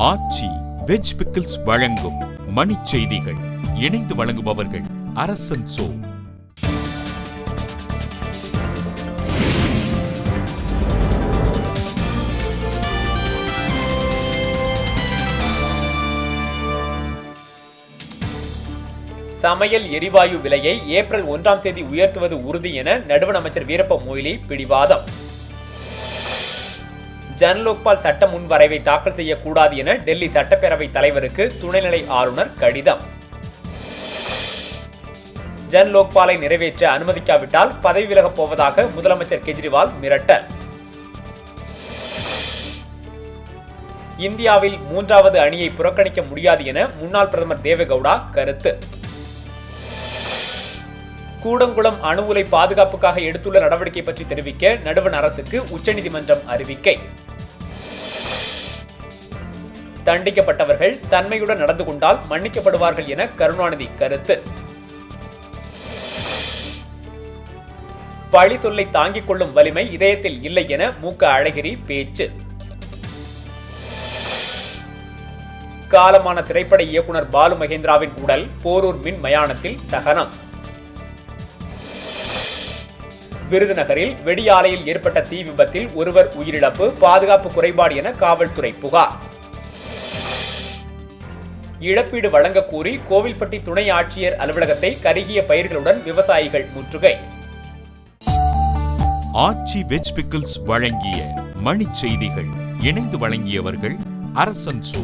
ஆச்சி veg pickles வழங்கும் மணிச் செய்திகள். இணைந்து வழங்குபவர்கள் அரசன் சோ. சமையல் எரிவாயு விலையை ஏப்ரல் 1ஆம் தேதி உயர்த்துவது உறுதி என நடுவண் அமைச்சர் வீரப்ப மொய்லி பிடிவாதம். ஜன்லோக்பால் சட்ட முன்வரைவை தாக்கல் செய்யக்கூடாது என டெல்லி சட்டப்பேரவை தலைவருக்கு துணைநிலை ஆளுநர் கடிதம். ஜன்லோக்பாலை நிறைவேற்ற அனுமதிக்காவிட்டால் பதவி விலகப் போவதாக முதலமைச்சர் கெஜ்ரிவால் மிரட்டல். இந்தியாவில் 3வது அணியை புறக்கணிக்க முடியாது என முன்னாள் பிரதமர் தேவேகவுடா கருத்து. கூடங்குளம் அணு உலை பாதுகாப்புக்காக எடுத்துள்ள நடவடிக்கை பற்றி தெரிவிக்க நடுவண் அரசுக்கு உச்சநீதிமன்றம் அறிவிக்கை. தண்டிக்கப்பட்டவர்கள் தன்மையுடன் நடந்து கொண்டால் மன்னிக்கப்படுவார்கள் என கருணாநிதி கருத்து. பழி சொல்லை தாங்கிக் கொள்ளும் வலிமை இதயத்தில் இல்லை என மு.க. அழகிரி பேச்சு. காலமான திரைப்பட இயக்குனர் பாலு மகேந்திராவின் உடல் போரூர் மின் மயானத்தில் தகனம். விருதுநகரில் வெடி ஆலையில் ஏற்பட்ட தீ விபத்தில் ஒருவர் உயிரிழப்பு, பாதுகாப்பு குறைபாடு என காவல்துறை புகார். இழப்பீடு வழங்கக் கோரி கோவில்பட்டி துணை ஆட்சியர் அலுவலகத்தை கருகிய பயிர்களுடன் விவசாயிகள் முற்றுகை. ஆச்சி வெஜ் பிக்கிள்ஸ் வழங்கிய மணிச் செய்திகள். இணைந்து வழங்கியவர்கள் அரசன் சோ.